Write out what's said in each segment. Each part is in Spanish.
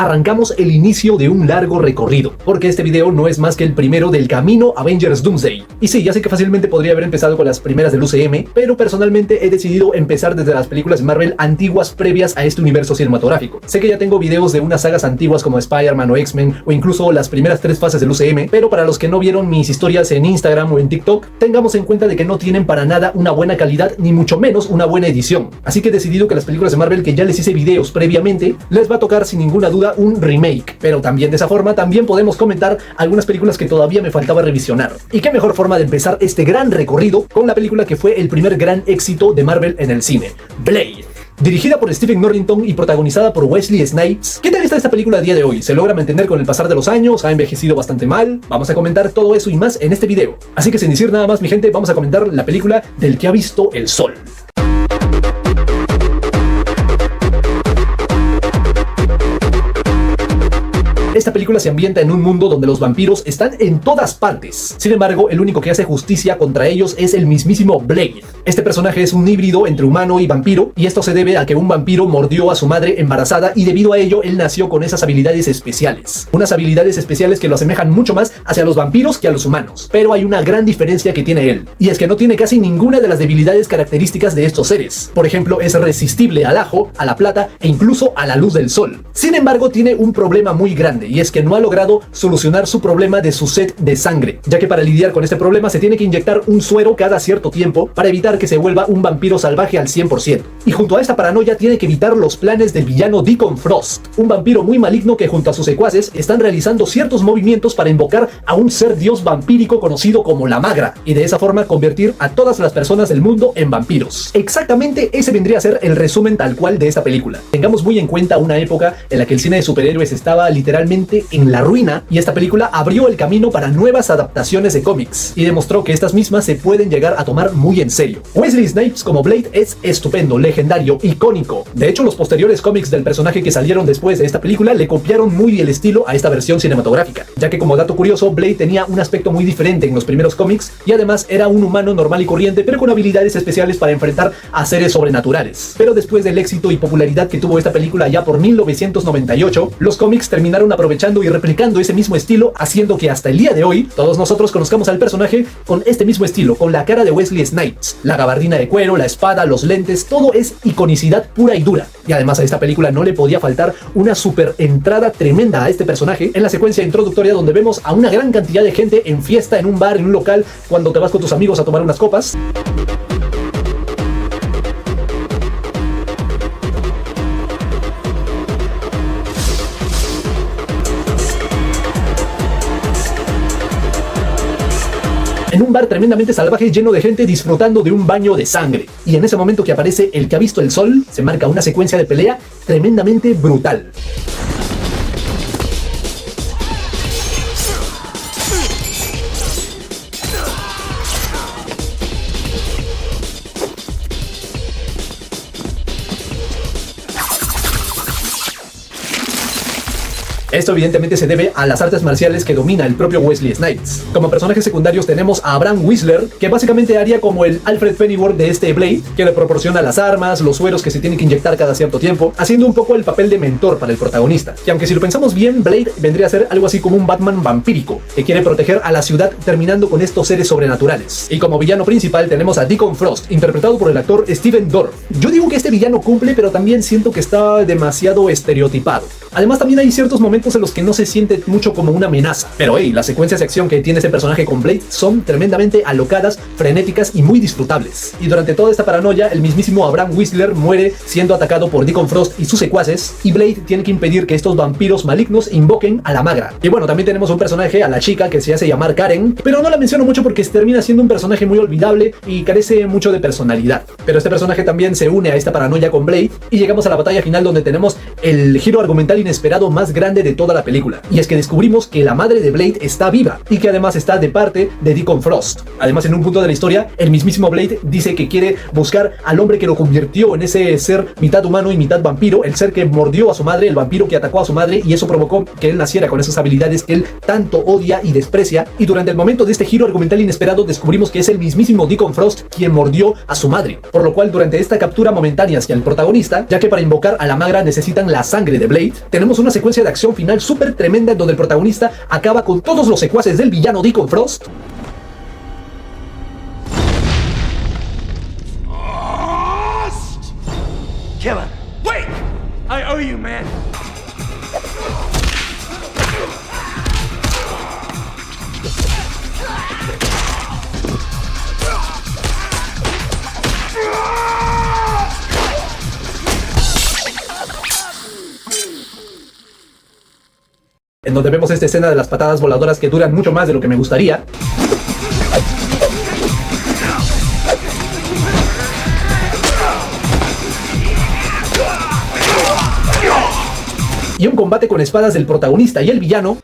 Arrancamos el inicio de un largo recorrido, porque este video no es más que el primero del camino Avengers Doomsday. Y sí, ya sé que fácilmente podría haber empezado con las primeras del UCM, pero personalmente he decidido empezar desde las películas de Marvel antiguas previas a este universo cinematográfico. Sé que ya tengo videos de unas sagas antiguas como Spider-Man o X-Men, o incluso las primeras 3 fases del UCM, pero para los que no vieron mis historias en Instagram o en TikTok, tengamos en cuenta de que no tienen para nada una buena calidad, ni mucho menos una buena edición. Así que he decidido que las películas de Marvel que ya les hice videos previamente, les va a tocar sin ninguna duda un remake, pero también de esa forma también podemos comentar algunas películas que todavía me faltaba revisionar. Y qué mejor forma de empezar este gran recorrido con la película que fue el primer gran éxito de Marvel en el cine, Blade. Dirigida por Stephen Norrington y protagonizada por Wesley Snipes. ¿Qué tal está esta película a día de hoy? ¿Se logra mantener con el pasar de los años? ¿Ha envejecido bastante mal? Vamos a comentar todo eso y más en este video. Así que sin decir nada más, mi gente, vamos a comentar la película del que ha visto el sol. Esta película se ambienta en un mundo donde los vampiros están en todas partes. Sin embargo, el único que hace justicia contra ellos es el mismísimo Blade. Este personaje es un híbrido entre humano y vampiro, y esto se debe a que un vampiro mordió a su madre embarazada y debido a ello él nació con esas habilidades especiales. Unas habilidades especiales que lo asemejan mucho más hacia los vampiros que a los humanos. Pero hay una gran diferencia que tiene él, y es que no tiene casi ninguna de las debilidades características de estos seres. Por ejemplo, es resistible al ajo, a la plata e incluso a la luz del sol. Sin embargo, tiene un problema muy grande, y es que no ha logrado solucionar su problema de su sed de sangre, ya que para lidiar con este problema se tiene que inyectar un suero cada cierto tiempo para evitar que se vuelva un vampiro salvaje al 100%. Y junto a esta paranoia tiene que evitar los planes del villano Deacon Frost, un vampiro muy maligno que junto a sus secuaces están realizando ciertos movimientos para invocar a un ser dios vampírico conocido como la Magra, y de esa forma convertir a todas las personas del mundo en vampiros. Exactamente ese vendría a ser el resumen tal cual de esta película. Tengamos muy en cuenta una época en la que el cine de superhéroes estaba literalmente en la ruina, y esta película abrió el camino para nuevas adaptaciones de cómics y demostró que estas mismas se pueden llegar a tomar muy en serio. Wesley Snipes como Blade es estupendo, legendario, icónico. De hecho, los posteriores cómics del personaje que salieron después de esta película le copiaron muy el estilo a esta versión cinematográfica, ya que como dato curioso, Blade tenía un aspecto muy diferente en los primeros cómics y además era un humano normal y corriente, pero con habilidades especiales para enfrentar a seres sobrenaturales. Pero después del éxito y popularidad que tuvo esta película ya por 1998, los cómics terminaron aprovechando y replicando ese mismo estilo, haciendo que hasta el día de hoy todos nosotros conozcamos al personaje con este mismo estilo, con la cara de Wesley Snipes, la gabardina de cuero, la espada, los lentes, todo es iconicidad pura y dura. Y además a esta película no le podía faltar una super entrada tremenda a este personaje en la secuencia introductoria donde vemos a una gran cantidad de gente en fiesta, en un bar, en un local, cuando te vas con tus amigos a tomar unas copas. En un bar tremendamente salvaje lleno de gente disfrutando de un baño de sangre. Y en ese momento que aparece el que ha visto el sol, se marca una secuencia de pelea tremendamente brutal. Esto evidentemente se debe a las artes marciales que domina el propio Wesley Snipes. Como personajes secundarios tenemos a Abraham Whistler, que básicamente haría como el Alfred Pennyworth de este Blade, que le proporciona las armas, los sueros que se tienen que inyectar cada cierto tiempo, haciendo un poco el papel de mentor para el protagonista. Que aunque si lo pensamos bien, Blade vendría a ser algo así como un Batman vampírico, que quiere proteger a la ciudad terminando con estos seres sobrenaturales. Y como villano principal tenemos a Deacon Frost, interpretado por el actor Stephen Dorff. Yo digo que este villano cumple, pero también siento que está demasiado estereotipado. Además también hay ciertos momentos en los que no se siente mucho como una amenaza. Pero hey, las secuencias de acción que tiene este personaje con Blade son tremendamente alocadas, frenéticas y muy disfrutables. Y durante toda esta paranoia, el mismísimo Abraham Whistler muere siendo atacado por Deacon Frost y sus secuaces, y Blade tiene que impedir que estos vampiros malignos invoquen a la Magra. Y bueno, también tenemos un personaje, a la chica, que se hace llamar Karen, pero no la menciono mucho porque termina siendo un personaje muy olvidable y carece mucho de personalidad. Pero este personaje también se une a esta paranoia con Blade, y llegamos a la batalla final donde tenemos el giro argumental inesperado más grande de toda la película. Y es que descubrimos que la madre de Blade está viva y que además está de parte de Deacon Frost. Además, en un punto de la historia, el mismísimo Blade dice que quiere buscar al hombre que lo convirtió en ese ser mitad humano y mitad vampiro, el ser que mordió a su madre, el vampiro que atacó a su madre, y eso provocó que él naciera con esas habilidades que él tanto odia y desprecia. Y durante el momento de este giro argumental inesperado descubrimos que es el mismísimo Deacon Frost quien mordió a su madre, por lo cual durante esta captura momentánea hacia el protagonista, ya que para invocar a la magra necesitan la sangre de Blade, tenemos una secuencia de acción final súper tremenda en donde el protagonista acaba con todos los secuaces del villano Deacon Frost. Kill him. Wait! I owe you, man. En donde vemos esta escena de las patadas voladoras que duran mucho más de lo que me gustaría. Y un combate con espadas del protagonista y el villano.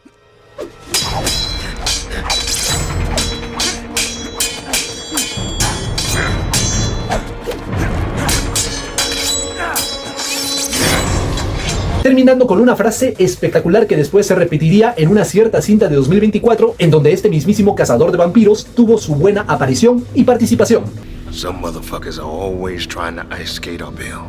Terminando con una frase espectacular que después se repetiría en una cierta cinta de 2024, en donde este mismísimo cazador de vampiros tuvo su buena aparición y participación. Some motherfuckers are always trying to ice skate uphill.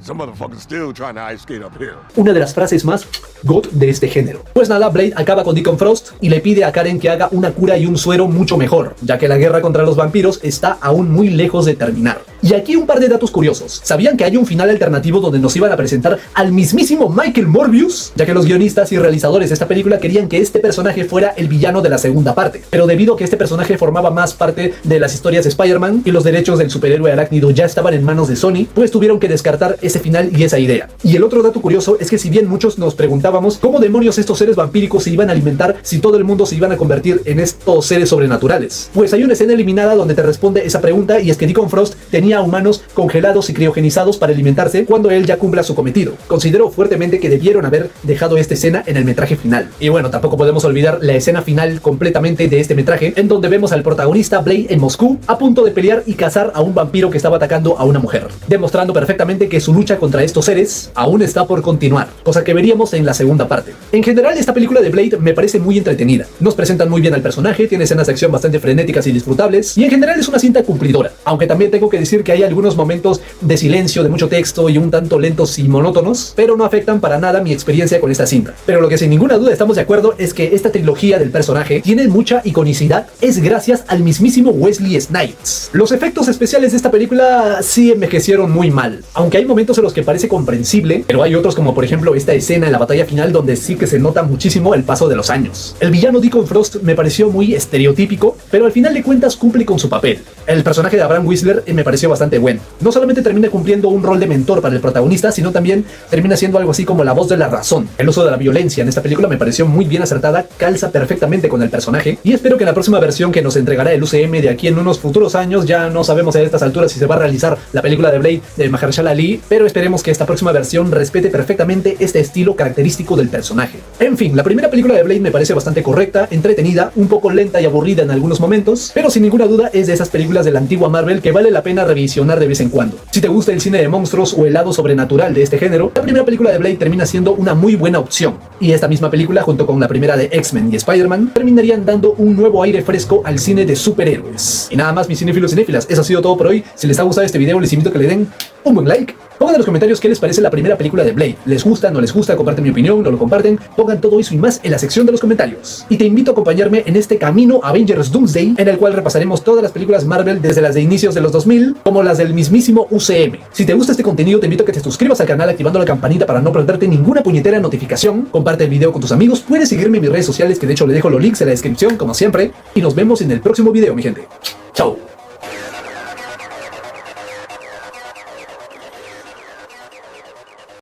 Some motherfuckers still trying to ice skate uphill. Una de las frases más God de este género. Pues nada, Blade acaba con Deacon Frost y le pide a Karen que haga una cura y un suero mucho mejor, ya que la guerra contra los vampiros está aún muy lejos de terminar. Y aquí un par de datos curiosos. ¿Sabían que hay un final alternativo donde nos iban a presentar al mismísimo Michael Morbius? Ya que los guionistas y realizadores de esta película querían que este personaje fuera el villano de la segunda parte. Pero debido a que este personaje formaba más parte de las historias de Spider-Man y los derechos del superhéroe arácnido ya estaban en manos de Sony, pues tuvieron que descartar ese final y esa idea. Y el otro dato curioso es que si bien muchos nos preguntábamos cómo demonios estos seres vampíricos se iban a alimentar si todo el mundo se iban a convertir en estos seres sobrenaturales, pues hay una escena eliminada donde te responde esa pregunta, y es que Deacon Frost tenía humanos congelados y criogenizados para alimentarse cuando él ya cumpla su cometido. Considero fuertemente que debieron haber dejado esta escena en el metraje final. Y bueno, tampoco podemos olvidar la escena final completamente de este metraje, en donde vemos al protagonista Blade en Moscú a punto de pelear y cazar a un vampiro que estaba atacando a una mujer, demostrando perfectamente que su lucha contra estos seres aún está por continuar, cosa que veríamos en la segunda parte. En general, esta película de Blade me parece muy entretenida. Nos presentan muy bien al personaje, tiene escenas de acción bastante frenéticas y disfrutables, y en general es una cinta cumplidora, aunque también tengo que decir que hay algunos momentos de silencio, de mucho texto y un tanto lentos y monótonos, pero no afectan para nada mi experiencia con esta cinta. Pero lo que sin ninguna duda estamos de acuerdo es que esta trilogía del personaje tiene mucha iconicidad, es gracias al mismísimo Wesley Snipes. Los efectos especiales de esta película sí envejecieron muy mal, aunque hay momentos en los que parece comprensible, pero hay otros, como por ejemplo esta escena en la batalla final, donde sí que se nota muchísimo el paso de los años. El villano Deacon Frost me pareció muy estereotípico, pero al final de cuentas cumple con su papel. El personaje de Abraham Whistler me pareció bastante bueno. No solamente termina cumpliendo un rol de mentor para el protagonista, sino también termina siendo algo así como la voz de la razón. El uso de la violencia en esta película me pareció muy bien acertada, calza perfectamente con el personaje, y espero que en la próxima versión que nos entregará el UCM de aquí en unos futuros años, ya no sabemos a estas alturas si se va a realizar la película de Blade de Mahershala Ali, pero esperemos que esta próxima versión respete perfectamente este estilo característico del personaje. En fin, la primera película de Blade me parece bastante correcta, entretenida, un poco lenta y aburrida en algunos momentos, pero sin ninguna duda es de esas películas de la antigua Marvel que vale la pena revisionar de vez en cuando. Si te gusta el cine de monstruos o el lado sobrenatural de este género, la primera película de Blade termina siendo una muy buena opción. Y esta misma película, junto con la primera de X-Men y Spider-Man, terminarían dando un nuevo aire fresco al cine de superhéroes. Y nada más, mis cinéfilos y cinéfilas, eso ha sido todo por hoy. Si les ha gustado este video, les invito a que le den un buen like. Pongan en los comentarios qué les parece la primera película de Blade. ¿Les gusta? ¿No les gusta? Comparten mi opinión, no lo comparten. Pongan todo eso y más en la sección de los comentarios. Y te invito a acompañarme en este camino Avengers Doomsday, en el cual repasaremos todas las películas Marvel desde las de inicios de los 2000 como las del mismísimo UCM. Si te gusta este contenido, te invito a que te suscribas al canal activando la campanita para no perderte ninguna puñetera notificación. Comparte el video con tus amigos. Puedes seguirme en mis redes sociales, que de hecho le dejo los links en la descripción como siempre. Y nos vemos en el próximo video, mi gente. Chao.